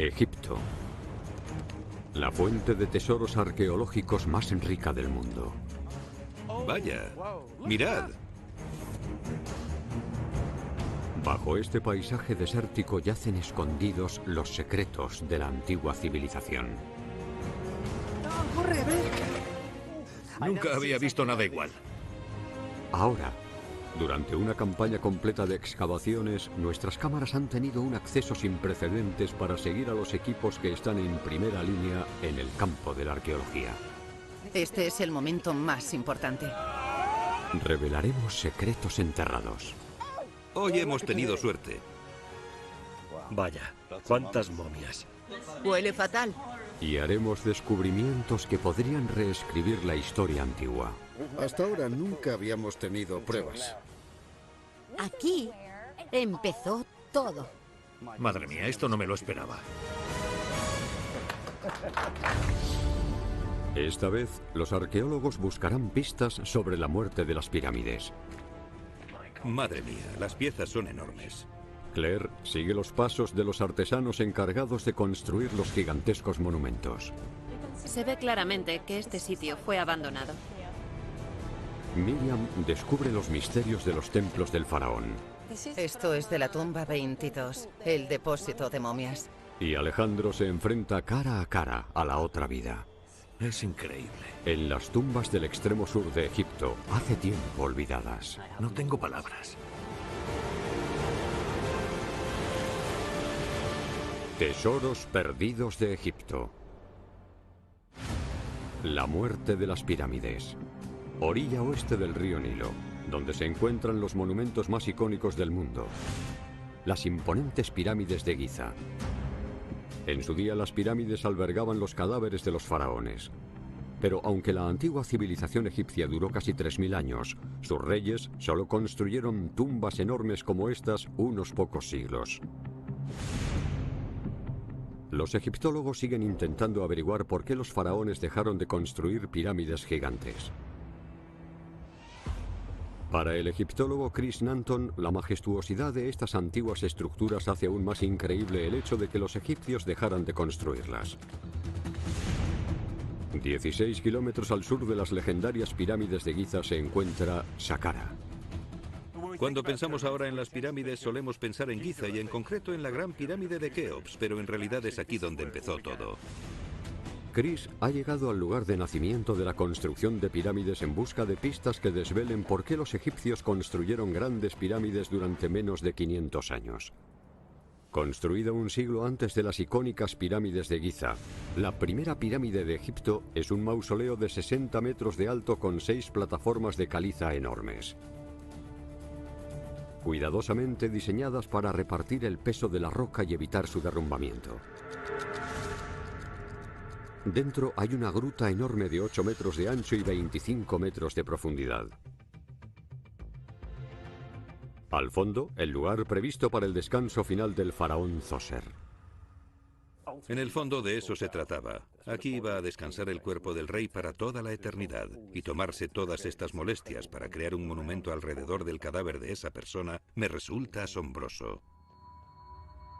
Egipto. La fuente de tesoros arqueológicos más rica del mundo. Vaya, mirad. Bajo este paisaje desértico yacen escondidos los secretos de la antigua civilización. Nunca había visto nada igual. Ahora, durante una campaña completa de excavaciones, nuestras cámaras han tenido un acceso sin precedentes para seguir a los equipos que están en primera línea en el campo de la arqueología. Este es el momento más importante. Revelaremos secretos enterrados. Hoy hemos tenido suerte. Vaya, cuántas momias. Huele fatal. Y haremos descubrimientos que podrían reescribir la historia antigua. Hasta ahora nunca habíamos tenido pruebas. Aquí empezó todo. Madre mía, esto no me lo esperaba. Esta vez, los arqueólogos buscarán pistas sobre la muerte de las pirámides. Madre mía, las piezas son enormes. Claire sigue los pasos de los artesanos encargados de construir los gigantescos monumentos. Se ve claramente que este sitio fue abandonado. Miriam descubre los misterios de los templos del faraón. Esto es de la tumba 22, el depósito de momias. Y Alejandro se enfrenta cara a cara a la otra vida. Es increíble. En las tumbas del extremo sur de Egipto, hace tiempo olvidadas. No tengo palabras. Tesoros perdidos de Egipto. La muerte de las pirámides. Orilla oeste del río Nilo, donde se encuentran los monumentos más icónicos del mundo. Las imponentes pirámides de Giza. En su día las pirámides albergaban los cadáveres de los faraones. Pero aunque la antigua civilización egipcia duró casi 3000 años, sus reyes solo construyeron tumbas enormes como estas unos pocos siglos. Los egiptólogos siguen intentando averiguar por qué los faraones dejaron de construir pirámides gigantes. Para el egiptólogo Chris Nanton, la majestuosidad de estas antiguas estructuras hace aún más increíble el hecho de que los egipcios dejaran de construirlas. 16 kilómetros al sur de las legendarias pirámides de Giza se encuentra Saqqara. Cuando pensamos ahora en las pirámides solemos pensar en Giza y en concreto en la gran pirámide de Keops, pero en realidad es aquí donde empezó todo. Chris ha llegado al lugar de nacimiento de la construcción de pirámides en busca de pistas que desvelen por qué los egipcios construyeron grandes pirámides durante menos de 500 años. Construida un siglo antes de las icónicas pirámides de Giza, la primera pirámide de Egipto es un mausoleo de 60 metros de alto con 6 plataformas de caliza enormes. Cuidadosamente diseñadas para repartir el peso de la roca y evitar su derrumbamiento. Dentro hay una gruta enorme de 8 metros de ancho y 25 metros de profundidad. Al fondo, el lugar previsto para el descanso final del faraón Zoser. En el fondo de eso se trataba. Aquí iba a descansar el cuerpo del rey para toda la eternidad, y tomarse todas estas molestias para crear un monumento alrededor del cadáver de esa persona me resulta asombroso.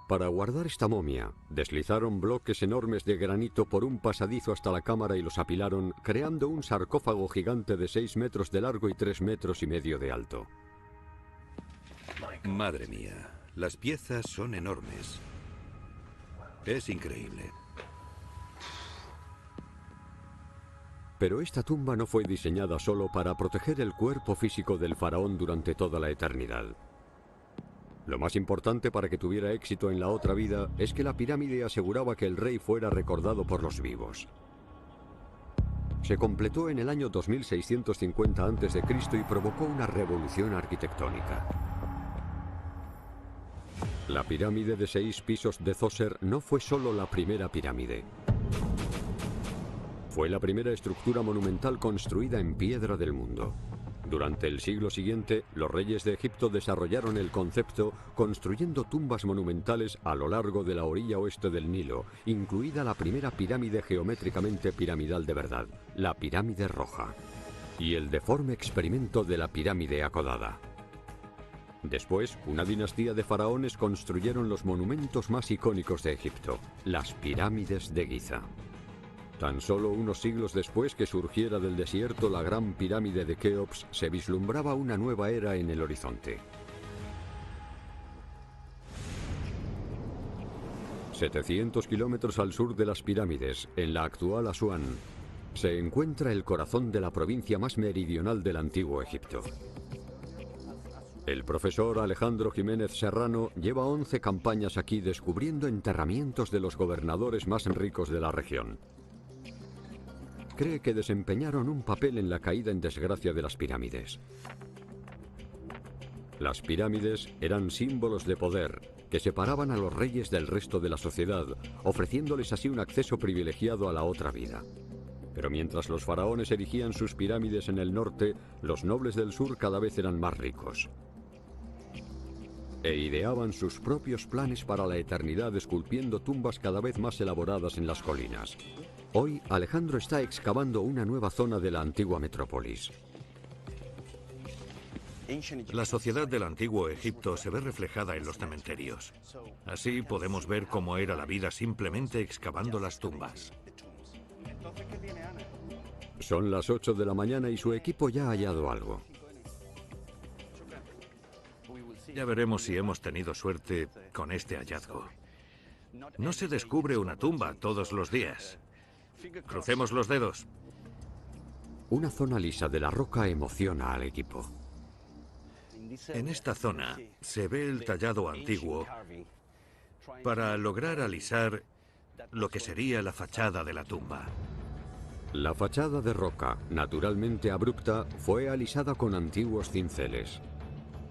Para guardar esta momia, deslizaron bloques enormes de granito por un pasadizo hasta la cámara y los apilaron, creando un sarcófago gigante de 6 metros de largo y 3,5 metros de alto. Madre mía, las piezas son enormes. Es increíble. Pero esta tumba no fue diseñada solo para proteger el cuerpo físico del faraón durante toda la eternidad. Lo más importante para que tuviera éxito en la otra vida es que la pirámide aseguraba que el rey fuera recordado por los vivos. Se completó en el año 2650 a.C. y provocó una revolución arquitectónica. La pirámide de 6 pisos de Zoser no fue solo la primera pirámide. Fue la primera estructura monumental construida en piedra del mundo. Durante el siglo siguiente, los reyes de Egipto desarrollaron el concepto construyendo tumbas monumentales a lo largo de la orilla oeste del Nilo, incluida la primera pirámide geométricamente piramidal de verdad, la pirámide roja, y el deforme experimento de la pirámide acodada. Después, una dinastía de faraones construyeron los monumentos más icónicos de Egipto, las pirámides de Giza. Tan solo unos siglos después que surgiera del desierto la gran pirámide de Keops, se vislumbraba una nueva era en el horizonte. 700 kilómetros al sur de las pirámides, en la actual Asuán, se encuentra el corazón de la provincia más meridional del antiguo Egipto. El profesor Alejandro Jiménez Serrano lleva 11 campañas aquí descubriendo enterramientos de los gobernadores más ricos de la región. Cree que desempeñaron un papel en la caída en desgracia de las pirámides. Las pirámides eran símbolos de poder que separaban a los reyes del resto de la sociedad, ofreciéndoles así un acceso privilegiado a la otra vida. Pero mientras los faraones erigían sus pirámides en el norte, los nobles del sur cada vez eran más ricos. E ideaban sus propios planes para la eternidad esculpiendo tumbas cada vez más elaboradas en las colinas. Hoy, Alejandro está excavando una nueva zona de la antigua metrópolis. La sociedad del antiguo Egipto se ve reflejada en los cementerios. Así podemos ver cómo era la vida simplemente excavando las tumbas. Son las 8 de la mañana y su equipo ya ha hallado algo. Ya veremos si hemos tenido suerte con este hallazgo. No se descubre una tumba todos los días. Crucemos los dedos. Una zona lisa de la roca emociona al equipo. En esta zona se ve el tallado antiguo para lograr alisar lo que sería la fachada de la tumba. La fachada de roca, naturalmente abrupta, fue alisada con antiguos cinceles.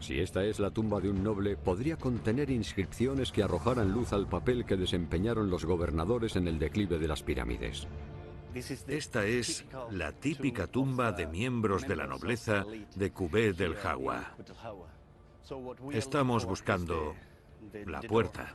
Si esta es la tumba de un noble, podría contener inscripciones que arrojaran luz al papel que desempeñaron los gobernadores en el declive de las pirámides. Esta es la típica tumba de miembros de la nobleza de Kubé del Jagua. Estamos buscando la puerta.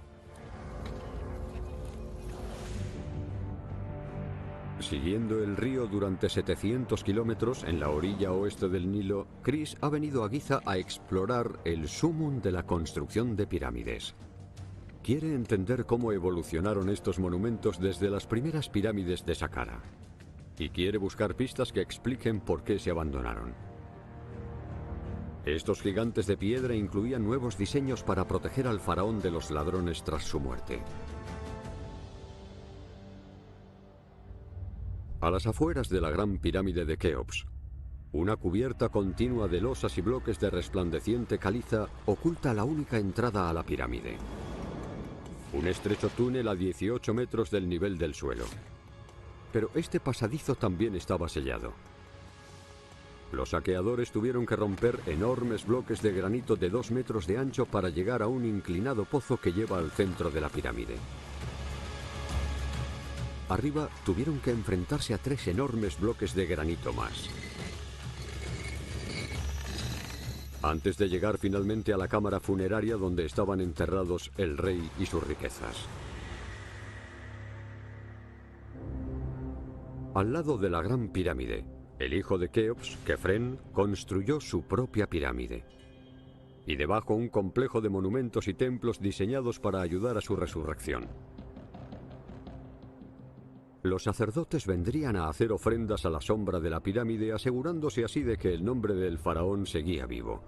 Siguiendo el río durante 700 kilómetros en la orilla oeste del Nilo, Chris ha venido a Giza a explorar el sumum de la construcción de pirámides. Quiere entender cómo evolucionaron estos monumentos desde las primeras pirámides de Saqqara. Y quiere buscar pistas que expliquen por qué se abandonaron. Estos gigantes de piedra incluían nuevos diseños para proteger al faraón de los ladrones tras su muerte. A las afueras de la gran pirámide de Keops, una cubierta continua de losas y bloques de resplandeciente caliza oculta la única entrada a la pirámide. Un estrecho túnel a 18 metros del nivel del suelo. Pero este pasadizo también estaba sellado. Los saqueadores tuvieron que romper enormes bloques de granito de 2 metros de ancho para llegar a un inclinado pozo que lleva al centro de la pirámide. Arriba tuvieron que enfrentarse a 3 enormes bloques de granito más. Antes de llegar finalmente a la cámara funeraria donde estaban enterrados el rey y sus riquezas. Al lado de la gran pirámide, el hijo de Keops, Kefren, construyó su propia pirámide. Y debajo un complejo de monumentos y templos diseñados para ayudar a su resurrección. Los sacerdotes vendrían a hacer ofrendas a la sombra de la pirámide, asegurándose así de que el nombre del faraón seguía vivo.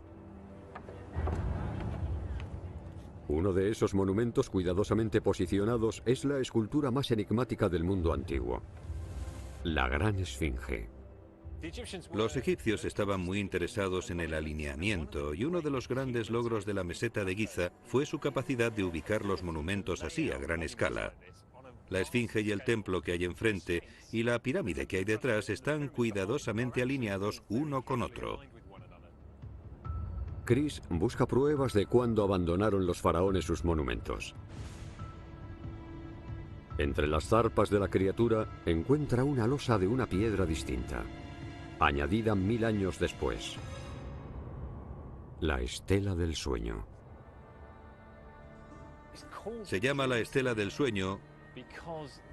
Uno de esos monumentos cuidadosamente posicionados es la escultura más enigmática del mundo antiguo, la Gran Esfinge. Los egipcios estaban muy interesados en el alineamiento y uno de los grandes logros de la meseta de Giza fue su capacidad de ubicar los monumentos así a gran escala. La esfinge y el templo que hay enfrente y la pirámide que hay detrás están cuidadosamente alineados uno con otro. Chris busca pruebas de cuándo abandonaron los faraones sus monumentos. Entre las zarpas de la criatura encuentra una losa de una piedra distinta, añadida 1000 años después. La estela del sueño. Se llama la estela del sueño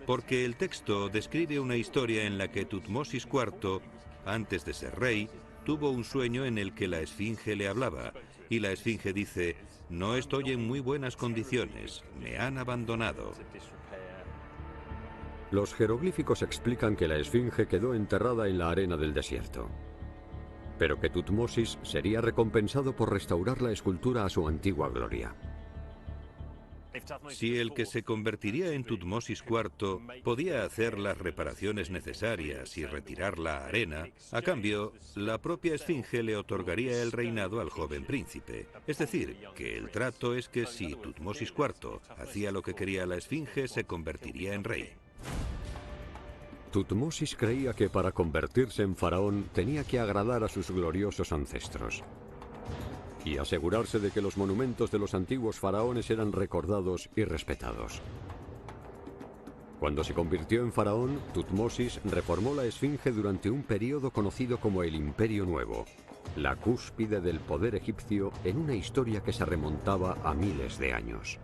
porque el texto describe una historia en la que Tutmosis IV, antes de ser rey, tuvo un sueño en el que la esfinge le hablaba Y la esfinge dice: no estoy en muy buenas condiciones, me han abandonado. Los jeroglíficos explican que la esfinge quedó enterrada en la arena del desierto, pero que Tutmosis sería recompensado por restaurar la escultura a su antigua gloria. Si el que se convertiría en Tutmosis IV podía hacer las reparaciones necesarias y retirar la arena, a cambio, la propia esfinge le otorgaría el reinado al joven príncipe. Es decir, que el trato es que si Tutmosis IV hacía lo que quería la esfinge, se convertiría en rey. Tutmosis creía que para convertirse en faraón tenía que agradar a sus gloriosos ancestros y asegurarse de que los monumentos de los antiguos faraones eran recordados y respetados. Cuando se convirtió en faraón, Tutmosis reformó la esfinge durante un periodo conocido como el Imperio Nuevo, la cúspide del poder egipcio en una historia que se remontaba a miles de años.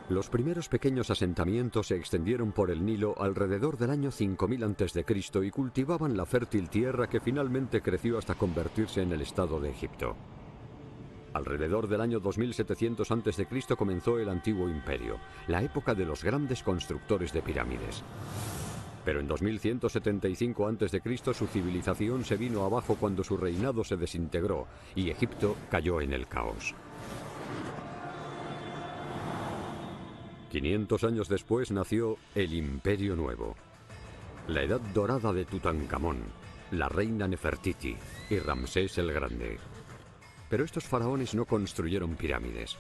Los primeros pequeños asentamientos se extendieron por el Nilo alrededor del año 5000 a.C. y cultivaban la fértil tierra que finalmente creció hasta convertirse en el Estado de Egipto. Alrededor del año 2700 a.C. comenzó el Antiguo Imperio, la época de los grandes constructores de pirámides. Pero en 2175 a.C. su civilización se vino abajo cuando su reinado se desintegró y Egipto cayó en el caos. 500 años después nació el Imperio Nuevo, la Edad Dorada de Tutankamón, la reina Nefertiti y Ramsés el Grande. Pero estos faraones no construyeron pirámides.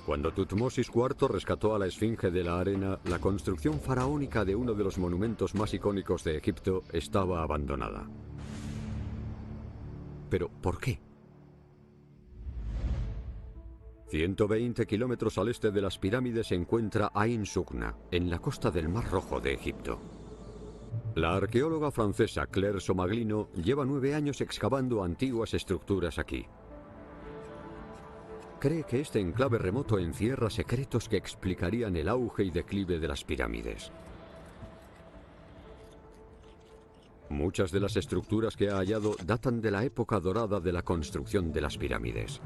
Cuando Tutmosis IV rescató a la esfinge de la arena, la construcción faraónica de uno de los monumentos más icónicos de Egipto estaba abandonada. ¿Pero por qué? 120 kilómetros al este de las pirámides se encuentra Ain Sukna, en la costa del Mar Rojo de Egipto. La arqueóloga francesa Claire Somaglino lleva 9 años excavando antiguas estructuras aquí. Cree que este enclave remoto encierra secretos que explicarían el auge y declive de las pirámides. Muchas de las estructuras que ha hallado datan de la época dorada de la construcción de las pirámides.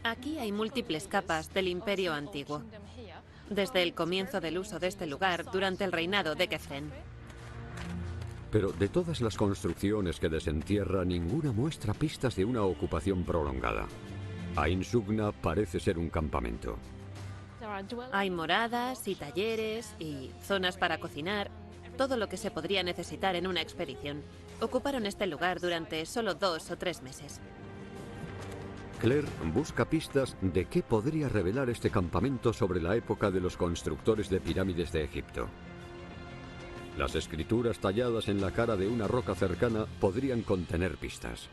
Aquí hay múltiples capas del Imperio Antiguo, desde el comienzo del uso de este lugar durante el reinado de Kefren. Pero de todas las construcciones que desentierra, ninguna muestra pistas de una ocupación prolongada. Ain Sukna parece ser un campamento. Hay moradas y talleres y zonas para cocinar, todo lo que se podría necesitar en una expedición. Ocuparon este lugar durante solo 2 o 3 meses. Claire busca pistas de qué podría revelar este campamento sobre la época de los constructores de pirámides de Egipto. Las escrituras talladas en la cara de una roca cercana podrían contener pistas.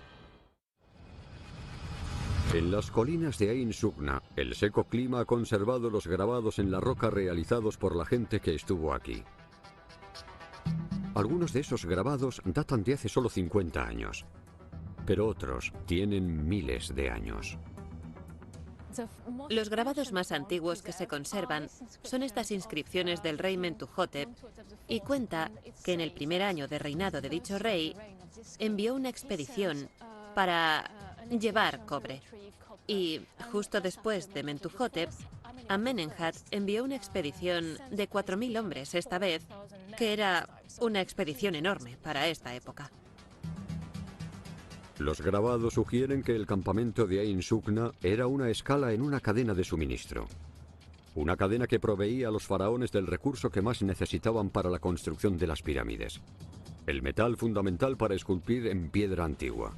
En las colinas de Ain Sukna, el seco clima ha conservado los grabados en la roca realizados por la gente que estuvo aquí. Algunos de esos grabados datan de hace solo 50 años. Pero otros tienen miles de años. Los grabados más antiguos que se conservan son estas inscripciones del rey Mentuhotep, y cuenta que en el primer año de reinado de dicho rey envió una expedición para llevar cobre. Y justo después de Mentuhotep, Amenemhat envió una expedición de 4000 hombres esta vez, que era una expedición enorme para esta época. Los grabados sugieren que el campamento de Ain Sukna era una escala en una cadena de suministro. Una cadena que proveía a los faraones del recurso que más necesitaban para la construcción de las pirámides. El metal fundamental para esculpir en piedra antigua.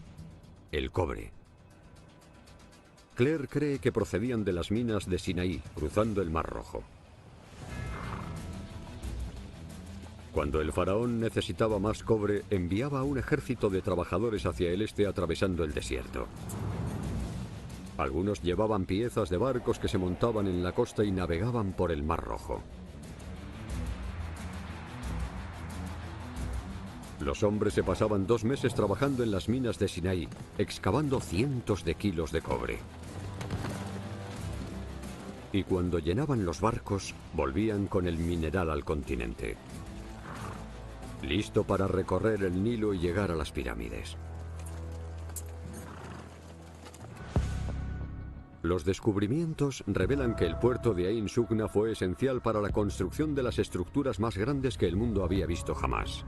El cobre. Claire cree que procedían de las minas de Sinaí, cruzando el Mar Rojo. Cuando el faraón necesitaba más cobre, enviaba a un ejército de trabajadores hacia el este atravesando el desierto. Algunos llevaban piezas de barcos que se montaban en la costa y navegaban por el Mar Rojo. Los hombres se pasaban 2 meses trabajando en las minas de Sinaí, excavando cientos de kilos de cobre. Y cuando llenaban los barcos, volvían con el mineral al continente. listo para recorrer el Nilo y llegar a las pirámides. Los descubrimientos revelan que el puerto de Ain Sugna fue esencial para la construcción de las estructuras más grandes que el mundo había visto jamás.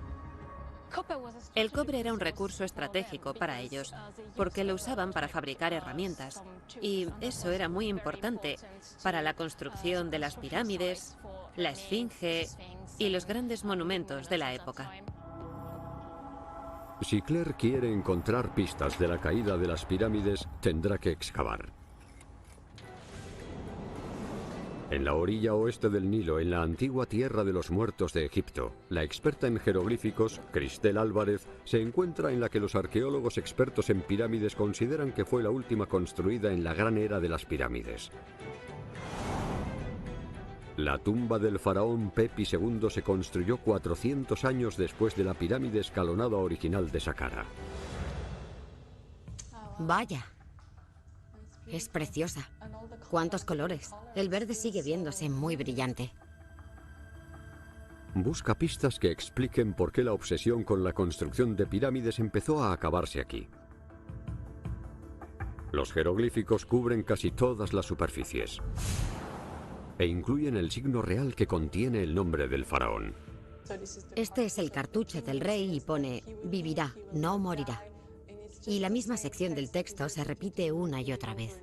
El cobre era un recurso estratégico para ellos, porque lo usaban para fabricar herramientas, y eso era muy importante para la construcción de las pirámides, la Esfinge y los grandes monumentos de la época. Si Claire quiere encontrar pistas de la caída de las pirámides, tendrá que excavar. En la orilla oeste del Nilo, en la antigua Tierra de los Muertos de Egipto, la experta en jeroglíficos, Cristel Álvarez, se encuentra en la que los arqueólogos expertos en pirámides consideran que fue la última construida en la gran era de las pirámides. La tumba del faraón Pepi II se construyó 400 años después de la pirámide escalonada original de Saqqara. Vaya. Es preciosa. ¿Cuántos colores? El verde sigue viéndose muy brillante. Busca pistas que expliquen por qué la obsesión con la construcción de pirámides empezó a acabarse aquí. Los jeroglíficos cubren casi todas las superficies e incluyen el signo real que contiene el nombre del faraón. Este es el cartucho del rey y pone vivirá, no morirá. Y la misma sección del texto se repite una y otra vez.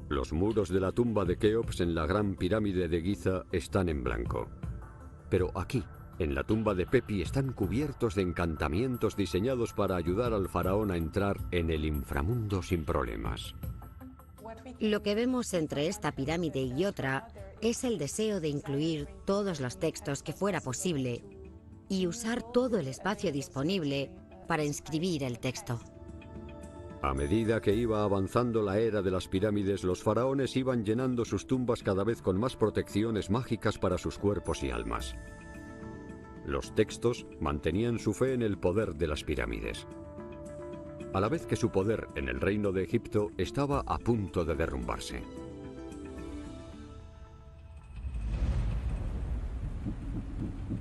Los muros de la tumba de Keops en la Gran Pirámide de Giza están en blanco. Pero aquí, en la tumba de Pepi, están cubiertos de encantamientos diseñados para ayudar al faraón a entrar en el inframundo sin problemas. Lo que vemos entre esta pirámide y otra es el deseo de incluir todos los textos que fuera posible y usar todo el espacio disponible para inscribir el texto. A medida que iba avanzando la era de las pirámides, los faraones iban llenando sus tumbas cada vez con más protecciones mágicas para sus cuerpos y almas. Los textos mantenían su fe en el poder de las pirámides, a la vez que su poder en el reino de Egipto estaba a punto de derrumbarse.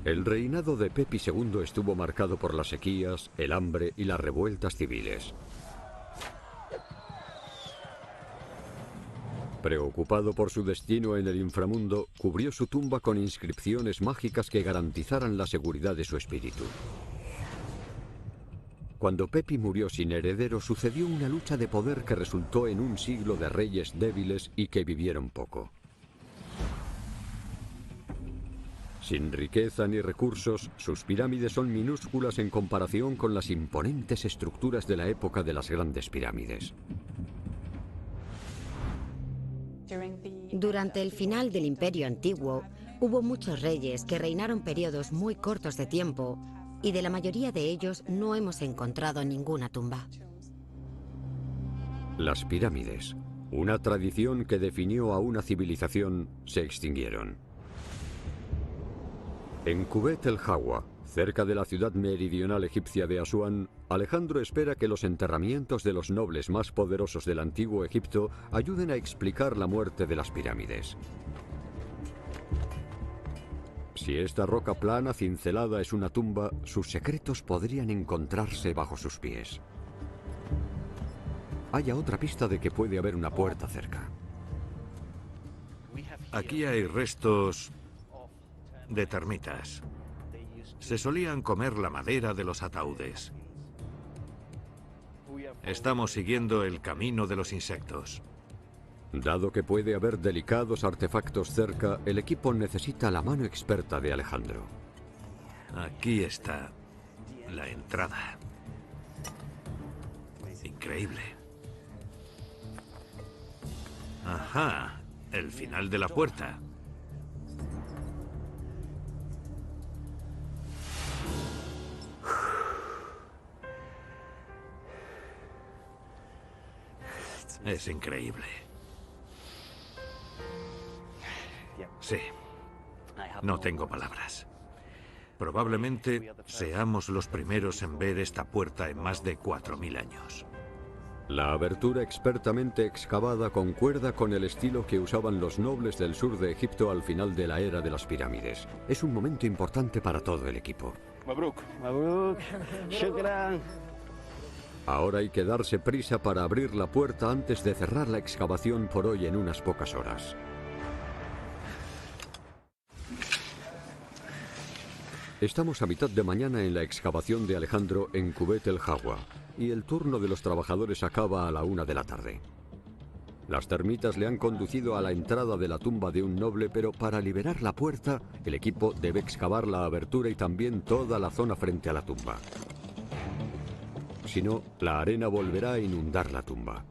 El reinado de Pepi II estuvo marcado por las sequías, el hambre y las revueltas civiles. Preocupado por su destino en el inframundo, cubrió su tumba con inscripciones mágicas que garantizaran la seguridad de su espíritu. Cuando Pepi murió sin heredero, sucedió una lucha de poder que resultó en un siglo de reyes débiles y que vivieron poco. Sin riqueza ni recursos, sus pirámides son minúsculas en comparación con las imponentes estructuras de la época de las grandes pirámides. Durante el final del Imperio Antiguo, hubo muchos reyes que reinaron periodos muy cortos de tiempo, y de la mayoría de ellos no hemos encontrado ninguna tumba. Las pirámides, una tradición que definió a una civilización, se extinguieron. En Kubet el Hawa, cerca de la ciudad meridional egipcia de Asuán, Alejandro espera que los enterramientos de los nobles más poderosos del antiguo Egipto ayuden a explicar la muerte de las pirámides. Si esta roca plana cincelada es una tumba, sus secretos podrían encontrarse bajo sus pies. Haya otra pista de que puede haber una puerta cerca. Aquí hay restos de termitas. Se solían comer la madera de los ataúdes. Estamos siguiendo el camino de los insectos. Dado que puede haber delicados artefactos cerca, el equipo necesita la mano experta de Alejandro. Aquí está la entrada. Increíble. Ajá, el final de la puerta. Es increíble. Sí, no tengo palabras. Probablemente seamos los primeros en ver esta puerta en más de 4000 años. La abertura expertamente excavada concuerda con el estilo que usaban los nobles del sur de Egipto al final de la era de las pirámides. Es un momento importante para todo el equipo. Mabruk. Mabruk. Shukran. Ahora hay que darse prisa para abrir la puerta antes de cerrar la excavación por hoy en unas pocas horas. Estamos a mitad de mañana en la excavación de Alejandro en Kubet el Hawa, y el turno de los trabajadores acaba a la 1 de la tarde. Las termitas le han conducido a la entrada de la tumba de un noble, pero para liberar la puerta, el equipo debe excavar la abertura y también toda la zona frente a la tumba. Si no, la arena volverá a inundar la tumba.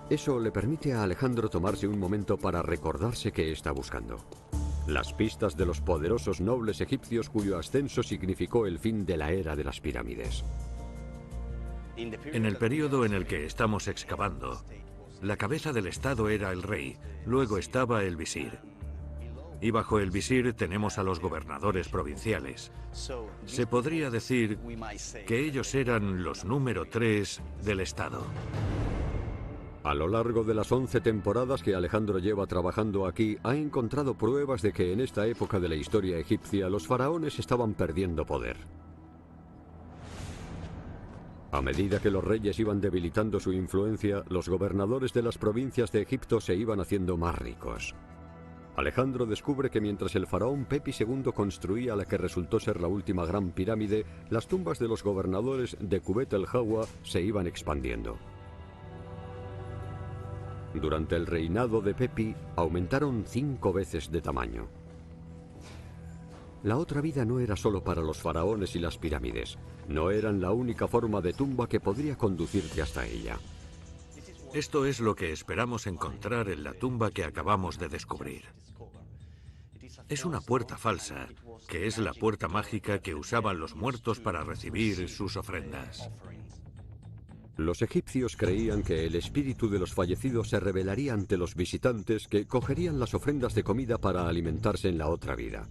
Eso le permite a Alejandro tomarse un momento para recordarse qué está buscando. Las pistas de los poderosos nobles egipcios cuyo ascenso significó el fin de la era de las pirámides. En el periodo en el que estamos excavando, la cabeza del Estado era el rey, luego estaba el visir. Y bajo el visir tenemos a los gobernadores provinciales. Se podría decir que ellos eran los número 3 del Estado. A lo largo de las 11 temporadas que Alejandro lleva trabajando aquí, ha encontrado pruebas de que en esta época de la historia egipcia los faraones estaban perdiendo poder. A medida que los reyes iban debilitando su influencia, los gobernadores de las provincias de Egipto se iban haciendo más ricos. Alejandro descubre que mientras el faraón Pepi II construía la que resultó ser la última gran pirámide, las tumbas de los gobernadores de Kubet el Hawa se iban expandiendo. Durante el reinado de Pepi, aumentaron 5 veces de tamaño. La otra vida no era solo para los faraones y las pirámides. No eran la única forma de tumba que podría conducirte hasta ella. Esto es lo que esperamos encontrar en la tumba que acabamos de descubrir. Es una puerta falsa, que es la puerta mágica que usaban los muertos para recibir sus ofrendas. Los egipcios creían que el espíritu de los fallecidos se revelaría ante los visitantes que cogerían las ofrendas de comida para alimentarse en la otra vida.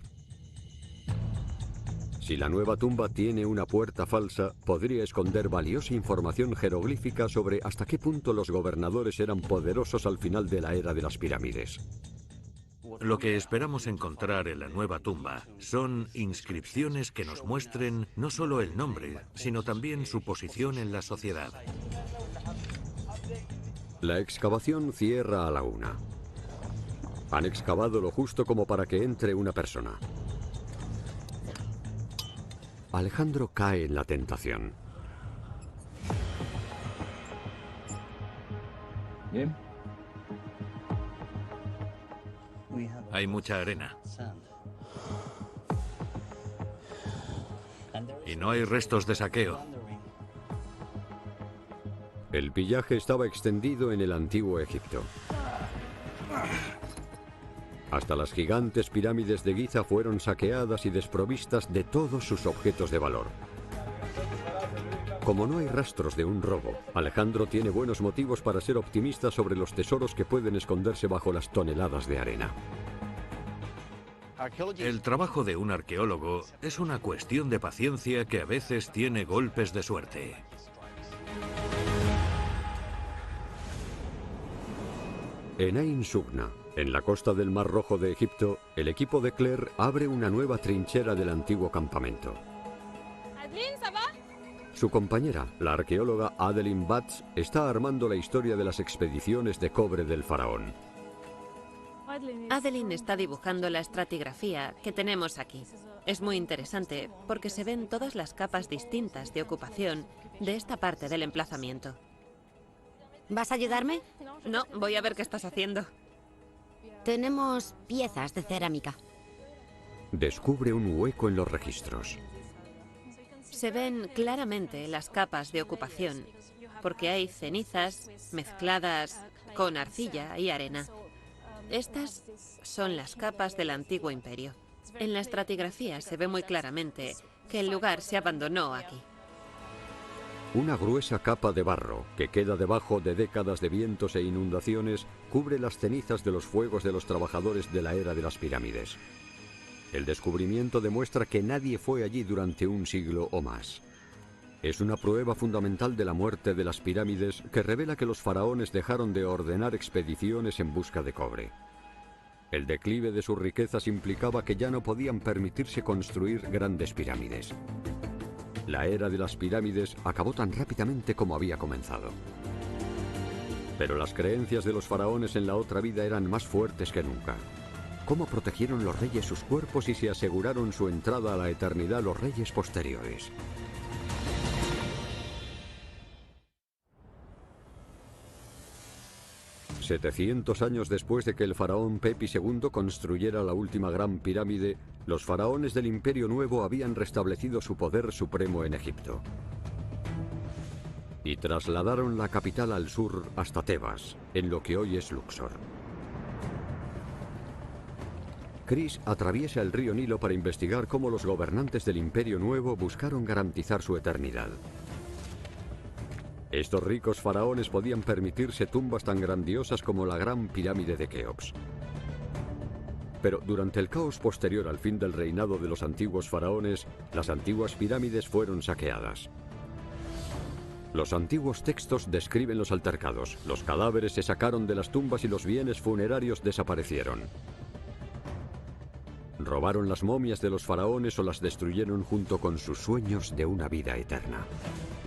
Si la nueva tumba tiene una puerta falsa, podría esconder valiosa información jeroglífica sobre hasta qué punto los gobernadores eran poderosos al final de la era de las pirámides. Lo que esperamos encontrar en la nueva tumba son inscripciones que nos muestren no solo el nombre, sino también su posición en la sociedad. La excavación cierra a la 1. Han excavado lo justo como para que entre una persona. Alejandro cae en la tentación. Bien. Hay mucha arena. Y no hay restos de saqueo. El pillaje estaba extendido en el antiguo Egipto. Hasta las gigantes pirámides de Giza fueron saqueadas y desprovistas de todos sus objetos de valor. Como no hay rastros de un robo, Alejandro tiene buenos motivos para ser optimista sobre los tesoros que pueden esconderse bajo las toneladas de arena. El trabajo de un arqueólogo es una cuestión de paciencia que a veces tiene golpes de suerte. En Ain Sugna, en la costa del Mar Rojo de Egipto, el equipo de Claire abre una nueva trinchera del antiguo campamento. Su compañera, la arqueóloga Adeline Batts, está armando la historia de las expediciones de cobre del faraón. Adeline está dibujando la estratigrafía que tenemos aquí. Es muy interesante porque se ven todas las capas distintas de ocupación de esta parte del emplazamiento. ¿Vas a ayudarme? No, voy a ver qué estás haciendo. Tenemos piezas de cerámica. Descubre un hueco en los registros. Se ven claramente las capas de ocupación, porque hay cenizas mezcladas con arcilla y arena. Estas son las capas del antiguo imperio. En la estratigrafía se ve muy claramente que el lugar se abandonó aquí. Una gruesa capa de barro, que queda debajo de décadas de vientos e inundaciones, cubre las cenizas de los fuegos de los trabajadores de la era de las pirámides. El descubrimiento demuestra que nadie fue allí durante un siglo o más. Es una prueba fundamental de la muerte de las pirámides que revela que los faraones dejaron de ordenar expediciones en busca de cobre. El declive de sus riquezas implicaba que ya no podían permitirse construir grandes pirámides. La era de las pirámides acabó tan rápidamente como había comenzado. Pero las creencias de los faraones en la otra vida eran más fuertes que nunca. ¿Cómo protegieron los reyes sus cuerpos y se aseguraron su entrada a la eternidad los reyes posteriores? $700 años después de que el faraón Pepi II construyera la última gran pirámide, los faraones del Imperio Nuevo habían restablecido su poder supremo en Egipto. Y trasladaron la capital al sur hasta Tebas, en lo que hoy es Luxor. Chris atraviesa el río Nilo para investigar cómo los gobernantes del Imperio Nuevo buscaron garantizar su eternidad. Estos ricos faraones podían permitirse tumbas tan grandiosas como la Gran Pirámide de Keops. Pero durante el caos posterior al fin del reinado de los antiguos faraones, las antiguas pirámides fueron saqueadas. Los antiguos textos describen los altercados, los cadáveres se sacaron de las tumbas y los bienes funerarios desaparecieron. Robaron las momias de los faraones o las destruyeron junto con sus sueños de una vida eterna.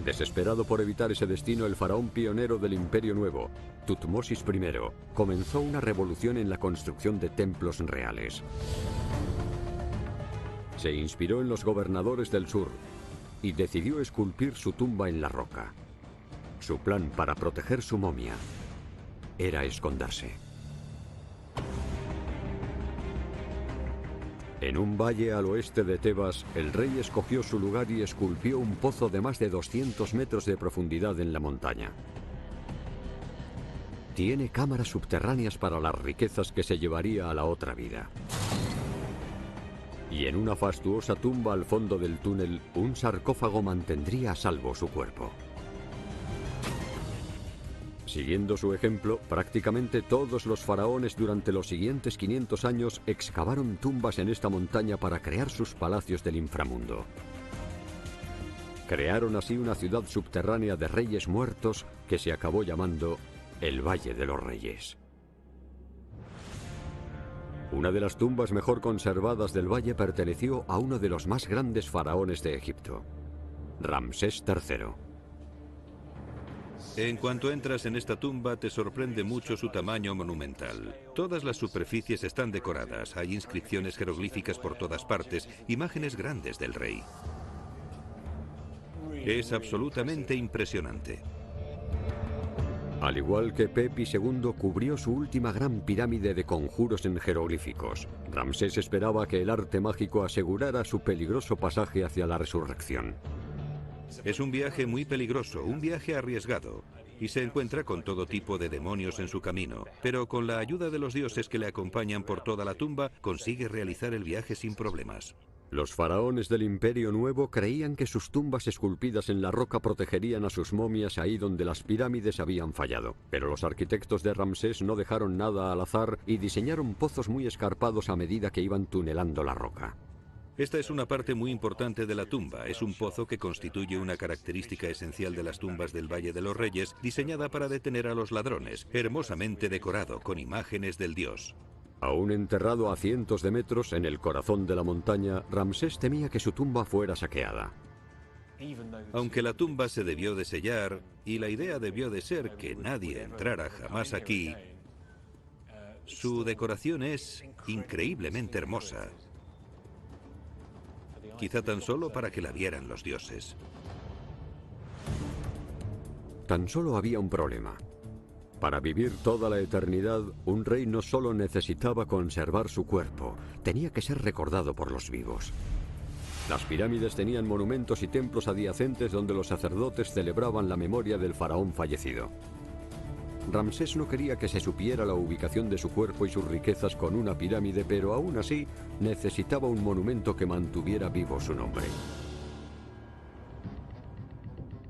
Desesperado por evitar ese destino, el faraón pionero del Imperio Nuevo, Tutmosis I, comenzó una revolución en la construcción de templos reales. Se inspiró en los gobernadores del sur y decidió esculpir su tumba en la roca. Su plan para proteger su momia era esconderse. En un valle al oeste de Tebas, el rey escogió su lugar y esculpió un pozo de más de 200 metros de profundidad en la montaña. Tiene cámaras subterráneas para las riquezas que se llevaría a la otra vida. Y en una fastuosa tumba al fondo del túnel, un sarcófago mantendría a salvo su cuerpo. Siguiendo su ejemplo, prácticamente todos los faraones durante los siguientes 500 años excavaron tumbas en esta montaña para crear sus palacios del inframundo. Crearon así una ciudad subterránea de reyes muertos que se acabó llamando el Valle de los Reyes. Una de las tumbas mejor conservadas del valle perteneció a uno de los más grandes faraones de Egipto, Ramsés III. En cuanto entras en esta tumba, te sorprende mucho su tamaño monumental. Todas las superficies están decoradas, hay inscripciones jeroglíficas por todas partes, imágenes grandes del rey. Es absolutamente impresionante. Al igual que Pepi II cubrió su última gran pirámide de conjuros en jeroglíficos, Ramsés esperaba que el arte mágico asegurara su peligroso pasaje hacia la resurrección. Es un viaje muy peligroso, un viaje arriesgado, y se encuentra con todo tipo de demonios en su camino, pero con la ayuda de los dioses que le acompañan por toda la tumba, consigue realizar el viaje sin problemas. Los faraones del Imperio Nuevo creían que sus tumbas esculpidas en la roca protegerían a sus momias ahí donde las pirámides habían fallado, pero los arquitectos de Ramsés no dejaron nada al azar y diseñaron pozos muy escarpados a medida que iban tunelando la roca. Esta es una parte muy importante de la tumba. Es un pozo que constituye una característica esencial de las tumbas del Valle de los Reyes, diseñada para detener a los ladrones, hermosamente decorado con imágenes del dios. Aún enterrado a cientos de metros en el corazón de la montaña, Ramsés temía que su tumba fuera saqueada. Aunque la tumba se debió de sellar, y la idea debió de ser que nadie entrara jamás aquí, su decoración es increíblemente hermosa. Quizá tan solo para que la vieran los dioses. Tan solo había un problema. Para vivir toda la eternidad, un rey no solo necesitaba conservar su cuerpo, tenía que ser recordado por los vivos. Las pirámides tenían monumentos y templos adyacentes donde los sacerdotes celebraban la memoria del faraón fallecido. Ramsés no quería que se supiera la ubicación de su cuerpo y sus riquezas con una pirámide, pero aún así necesitaba un monumento que mantuviera vivo su nombre.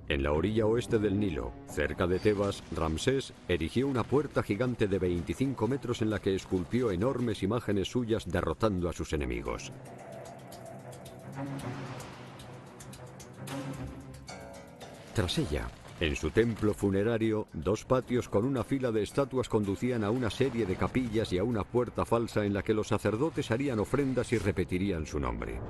En la orilla oeste del Nilo, cerca de Tebas, Ramsés erigió una puerta gigante de 25 metros en la que esculpió enormes imágenes suyas derrotando a sus enemigos. Tras ella, en su templo funerario, 2 patios con una fila de estatuas conducían a una serie de capillas y a una puerta falsa en la que los sacerdotes harían ofrendas y repetirían su nombre.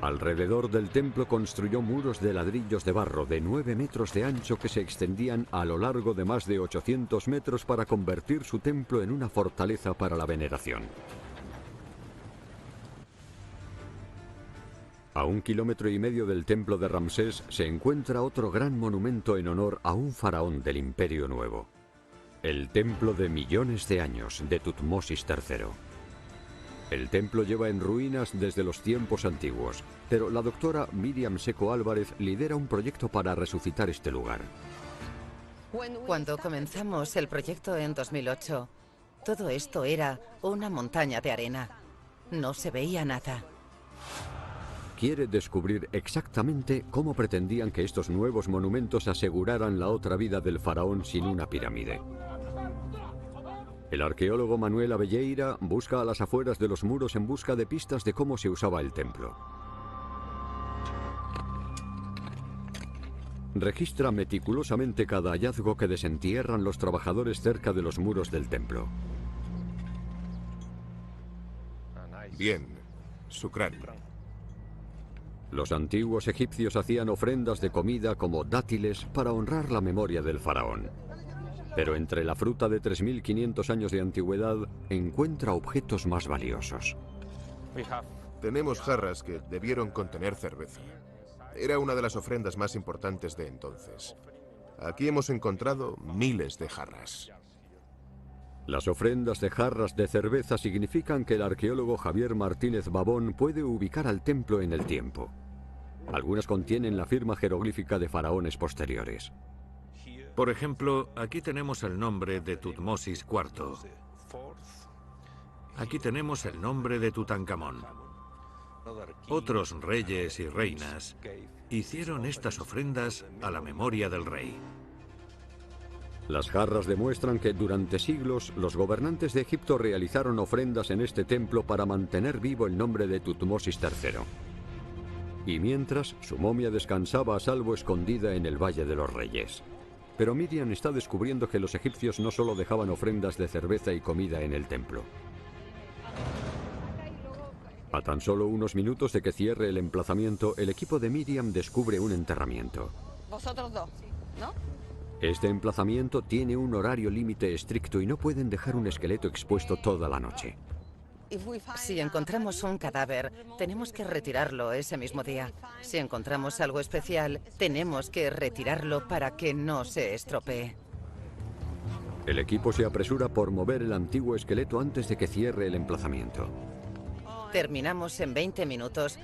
Alrededor del templo construyó muros de ladrillos de barro de 9 metros de ancho que se extendían a lo largo de más de 800 metros para convertir su templo en una fortaleza para la veneración. A 1,5 kilómetros del templo de Ramsés se encuentra otro gran monumento en honor a un faraón del Imperio Nuevo. El templo de millones de años de Tutmosis III. El templo lleva en ruinas desde los tiempos antiguos, pero la doctora Miriam Seco Álvarez lidera un proyecto para resucitar este lugar. Cuando comenzamos el proyecto en 2008, todo esto era una montaña de arena. No se veía nada. Quiere descubrir exactamente cómo pretendían que estos nuevos monumentos aseguraran la otra vida del faraón sin una pirámide. El arqueólogo Manuel Abelleira busca a las afueras de los muros en busca de pistas de cómo se usaba el templo. Registra meticulosamente cada hallazgo que desentierran los trabajadores cerca de los muros del templo. Bien, Shukran. Los antiguos egipcios hacían ofrendas de comida como dátiles para honrar la memoria del faraón. Pero entre la fruta de 3.500 años de antigüedad encuentra objetos más valiosos. Tenemos jarras que debieron contener cerveza. Era una de las ofrendas más importantes de entonces. Aquí hemos encontrado miles de jarras. Las ofrendas de jarras de cerveza significan que el arqueólogo Javier Martínez Babón puede ubicar al templo en el tiempo. Algunas contienen la firma jeroglífica de faraones posteriores. Por ejemplo, aquí tenemos el nombre de Tutmosis IV. Aquí tenemos el nombre de Tutankamón. Otros reyes y reinas hicieron estas ofrendas a la memoria del rey. Las jarras demuestran que durante siglos los gobernantes de Egipto realizaron ofrendas en este templo para mantener vivo el nombre de Tutmosis III. Y mientras, su momia descansaba a salvo escondida en el Valle de los Reyes. Pero Miriam está descubriendo que los egipcios no solo dejaban ofrendas de cerveza y comida en el templo. A tan solo unos minutos de que cierre el emplazamiento, el equipo de Miriam descubre un enterramiento. Vosotros dos, ¿no? Este emplazamiento tiene un horario límite estricto y no pueden dejar un esqueleto expuesto toda la noche. Si encontramos un cadáver, tenemos que retirarlo ese mismo día. Si encontramos algo especial, tenemos que retirarlo para que no se estropee. El equipo se apresura por mover el antiguo esqueleto antes de que cierre el emplazamiento. Terminamos en 20 minutos,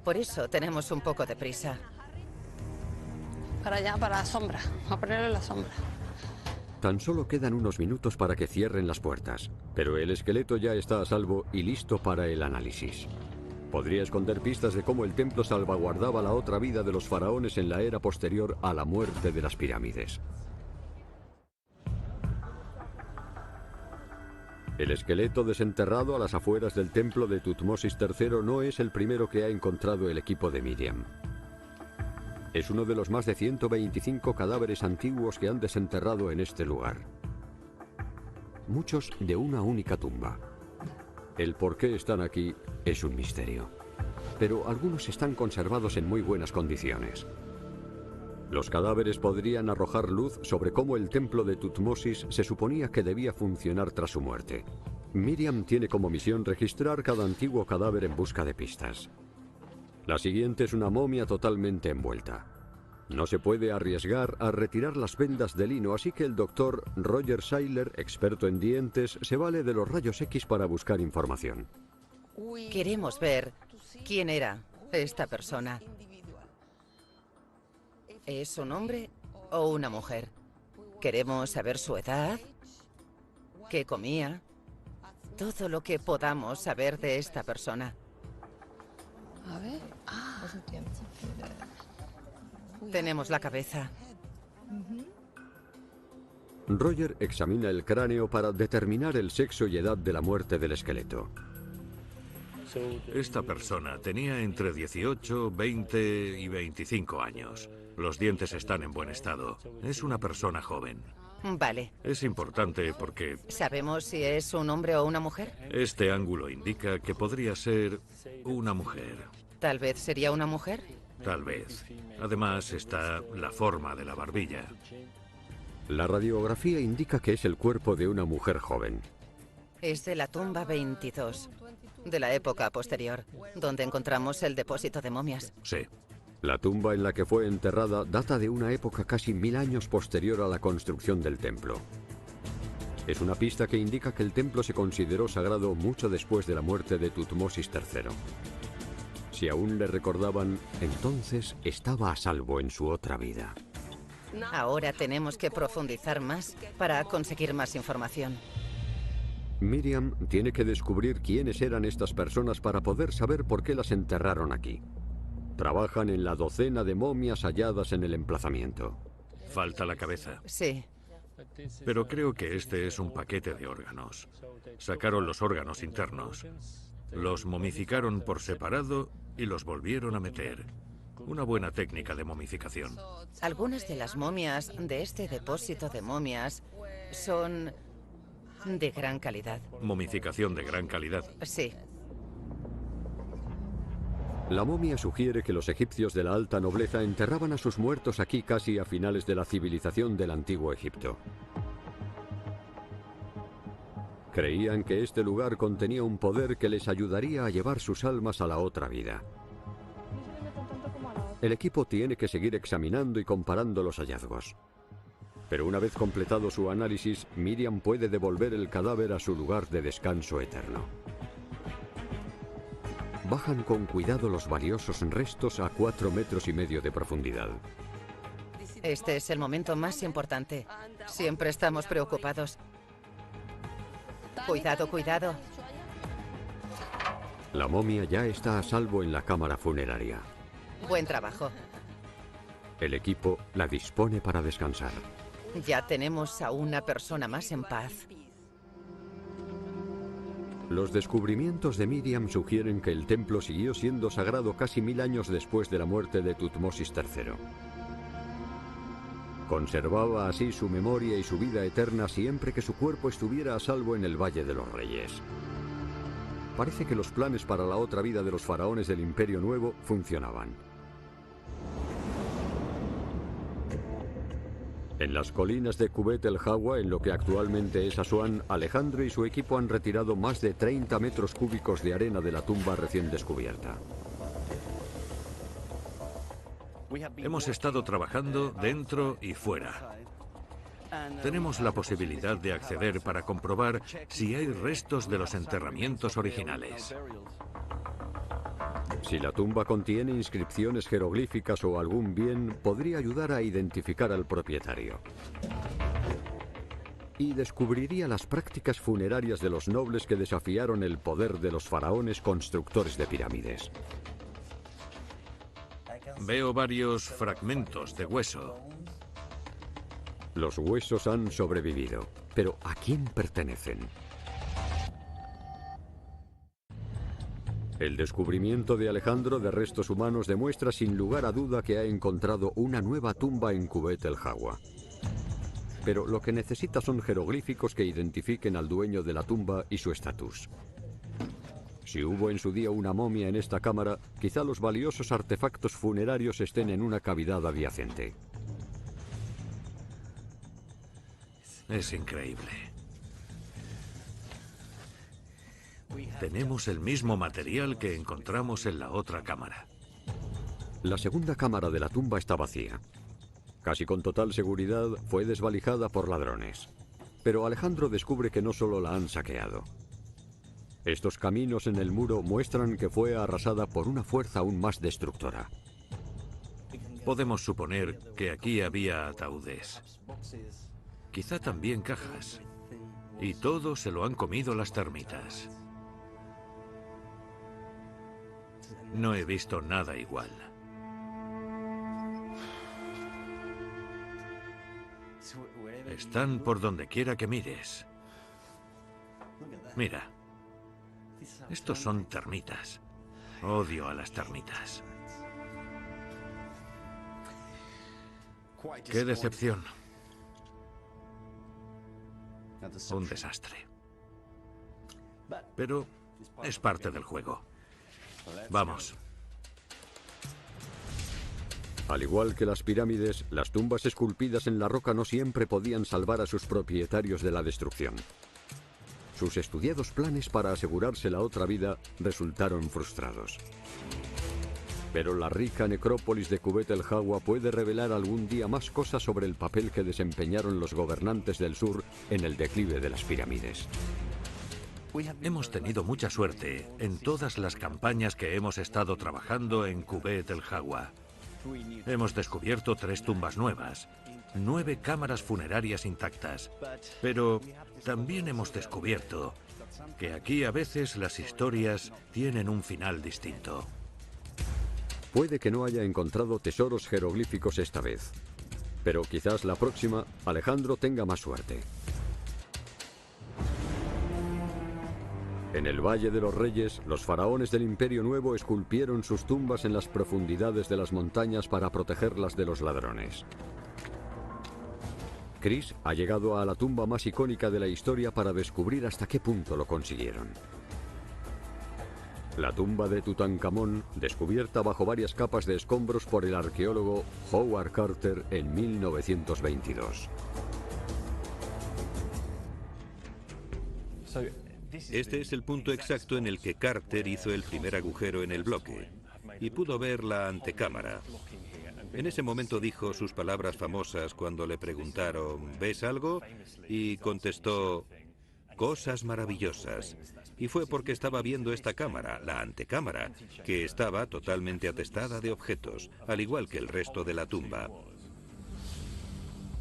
por eso tenemos un poco de prisa. Para allá, para la sombra, a ponerle la sombra. Tan solo quedan unos minutos para que cierren las puertas, pero el esqueleto ya está a salvo y listo para el análisis. Podría esconder pistas de cómo el templo salvaguardaba la otra vida de los faraones en la era posterior a la muerte de las pirámides. El esqueleto desenterrado a las afueras del templo de Tutmosis III no es el primero que ha encontrado el equipo de Miriam. Es uno de los más de 125 cadáveres antiguos que han desenterrado en este lugar. Muchos de una única tumba. El por qué están aquí es un misterio. Pero algunos están conservados en muy buenas condiciones. Los cadáveres podrían arrojar luz sobre cómo el templo de Tutmosis se suponía que debía funcionar tras su muerte. Miriam tiene como misión registrar cada antiguo cadáver en busca de pistas. La siguiente es una momia totalmente envuelta. No se puede arriesgar a retirar las vendas de lino, así que el doctor Roger Seiler, experto en dientes, se vale de los rayos X para buscar información. Queremos ver quién era esta persona. ¿Es un hombre o una mujer? Queremos saber su edad, qué comía, todo lo que podamos saber de esta persona. A ver. Ah. Tenemos la cabeza. Roger examina el cráneo para determinar el sexo y edad de la muerte del esqueleto. Esta persona tenía entre 18, 20 y 25 años. Los dientes están en buen estado. Es una persona joven. Vale. Es importante porque ¿Sabemos si es un hombre o una mujer? este ángulo indica que podría ser una mujer. Tal vez sería una mujer. Tal vez. Además está la forma de la barbilla. La radiografía indica que es el cuerpo de una mujer joven. Es de la tumba 22, de la época posterior, donde encontramos el depósito de momias. Sí. La tumba en la que fue enterrada data de una época casi 1000 años posterior a la construcción del templo. Es una pista que indica que el templo se consideró sagrado mucho después de la muerte de Tutmosis III. Si aún le recordaban, entonces estaba a salvo en su otra vida. Ahora tenemos que profundizar más para conseguir más información. Miriam tiene que descubrir quiénes eran estas personas para poder saber por qué las enterraron aquí. Trabajan en la docena de momias halladas en el emplazamiento. Falta la cabeza. Sí. Pero creo que este es un paquete de órganos. Sacaron los órganos internos, los momificaron por separado y los volvieron a meter. Una buena técnica de momificación. Algunas de las momias de este depósito de momias son de gran calidad. Momificación de gran calidad. Sí. La momia sugiere que los egipcios de la alta nobleza enterraban a sus muertos aquí casi a finales de la civilización del antiguo Egipto. Creían que este lugar contenía un poder que les ayudaría a llevar sus almas a la otra vida. El equipo tiene que seguir examinando y comparando los hallazgos. Pero una vez completado su análisis, Miriam puede devolver el cadáver a su lugar de descanso eterno. Bajan con cuidado los valiosos restos a 4,5 metros de profundidad. Este es el momento más importante. Siempre estamos preocupados. Cuidado, cuidado. La momia ya está a salvo en la cámara funeraria. Buen trabajo. El equipo la dispone para descansar. Ya tenemos a una persona más en paz. Los descubrimientos de Miriam sugieren que el templo siguió siendo sagrado casi 1000 años después de la muerte de Tutmosis III. Conservaba así su memoria y su vida eterna siempre que su cuerpo estuviera a salvo en el Valle de los Reyes. Parece que los planes para la otra vida de los faraones del Imperio Nuevo funcionaban. En las colinas de Kubet el Hawa, en lo que actualmente es Asuán, Alejandro y su equipo han retirado más de 30 metros cúbicos de arena de la tumba recién descubierta. Hemos estado trabajando dentro y fuera. Tenemos la posibilidad de acceder para comprobar si hay restos de los enterramientos originales. Si la tumba contiene inscripciones jeroglíficas o algún bien, podría ayudar a identificar al propietario. Y descubriría las prácticas funerarias de los nobles que desafiaron el poder de los faraones constructores de pirámides. Veo varios fragmentos de hueso. Los huesos han sobrevivido, pero ¿a quién pertenecen? El descubrimiento de Alejandro de restos humanos demuestra sin lugar a duda que ha encontrado una nueva tumba en Kubet el Hawa. Pero lo que necesita son jeroglíficos que identifiquen al dueño de la tumba y su estatus. Si hubo en su día una momia en esta cámara, quizá los valiosos artefactos funerarios estén en una cavidad adyacente. Es increíble. Tenemos el mismo material que encontramos en la otra cámara. La segunda cámara de la tumba está vacía. Casi con total seguridad fue desvalijada por ladrones. Pero Alejandro descubre que no solo la han saqueado. Estos caminos en el muro muestran que fue arrasada por una fuerza aún más destructora. Podemos suponer que aquí había ataúdes. Quizá también cajas. Y todo se lo han comido las termitas. No he visto nada igual. Están por donde quiera que mires. Mira. Estos son termitas. Odio a las termitas. ¡Qué decepción! Un desastre. Pero es parte del juego. Vamos. Al igual que las pirámides, las tumbas esculpidas en la roca no siempre podían salvar a sus propietarios de la destrucción. Sus estudiados planes para asegurarse la otra vida resultaron frustrados. Pero la rica necrópolis de Kubet el Hawa puede revelar algún día más cosas sobre el papel que desempeñaron los gobernantes del sur en el declive de las pirámides. Hemos tenido mucha suerte en todas las campañas que hemos estado trabajando en Kubet el Hawa. Hemos descubierto 3 tumbas nuevas, 9 cámaras funerarias intactas, pero también hemos descubierto que aquí a veces las historias tienen un final distinto. Puede que no haya encontrado tesoros jeroglíficos esta vez, pero quizás la próxima Alejandro tenga más suerte. En el Valle de los Reyes, los faraones del Imperio Nuevo esculpieron sus tumbas en las profundidades de las montañas para protegerlas de los ladrones. Chris ha llegado a la tumba más icónica de la historia para descubrir hasta qué punto lo consiguieron. La tumba de Tutankamón, descubierta bajo varias capas de escombros por el arqueólogo Howard Carter en 1922. Este es el punto exacto en el que Carter hizo el primer agujero en el bloque y pudo ver la antecámara. En ese momento dijo sus palabras famosas cuando le preguntaron ¿ves algo? Y contestó cosas maravillosas. Y fue porque estaba viendo esta cámara, la antecámara, que estaba totalmente atestada de objetos, al igual que el resto de la tumba.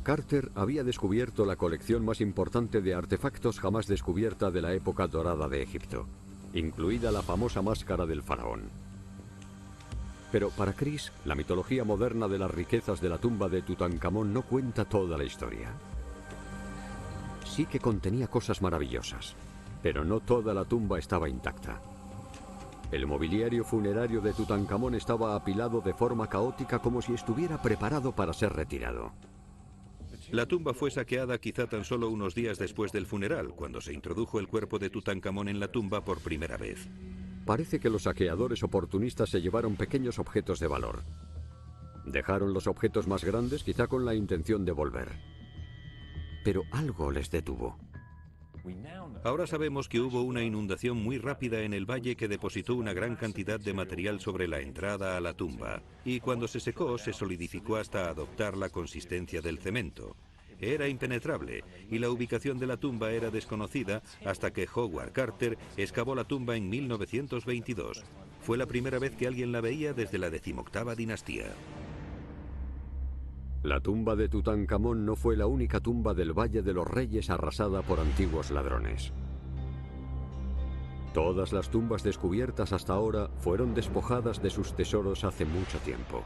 Carter había descubierto la colección más importante de artefactos jamás descubierta de la época dorada de Egipto, incluida la famosa máscara del faraón. Pero para Chris, la mitología moderna de las riquezas de la tumba de Tutankamón no cuenta toda la historia. Sí que contenía cosas maravillosas, pero no toda la tumba estaba intacta. El mobiliario funerario de Tutankamón estaba apilado de forma caótica como si estuviera preparado para ser retirado. La tumba fue saqueada quizá tan solo unos días después del funeral, cuando se introdujo el cuerpo de Tutankamón en la tumba por primera vez. Parece que los saqueadores oportunistas se llevaron pequeños objetos de valor. Dejaron los objetos más grandes quizá con la intención de volver. Pero algo les detuvo. Ahora sabemos que hubo una inundación muy rápida en el valle que depositó una gran cantidad de material sobre la entrada a la tumba, y cuando se secó se solidificó hasta adoptar la consistencia del cemento. Era impenetrable, y la ubicación de la tumba era desconocida hasta que Howard Carter excavó la tumba en 1922. Fue la primera vez que alguien la veía desde la 18ª dinastía. La tumba de Tutankamón no fue la única tumba del Valle de los Reyes arrasada por antiguos ladrones. Todas las tumbas descubiertas hasta ahora fueron despojadas de sus tesoros hace mucho tiempo.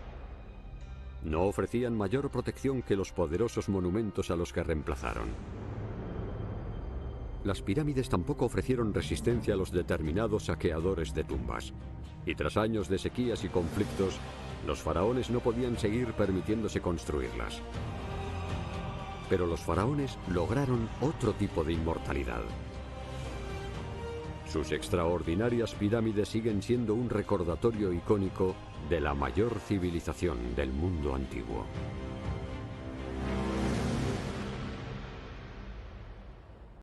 No ofrecían mayor protección que los poderosos monumentos a los que reemplazaron. Las pirámides tampoco ofrecieron resistencia a los determinados saqueadores de tumbas. Y tras años de sequías y conflictos, los faraones no podían seguir permitiéndose construirlas. Pero los faraones lograron otro tipo de inmortalidad. Sus extraordinarias pirámides siguen siendo un recordatorio icónico de la mayor civilización del mundo antiguo.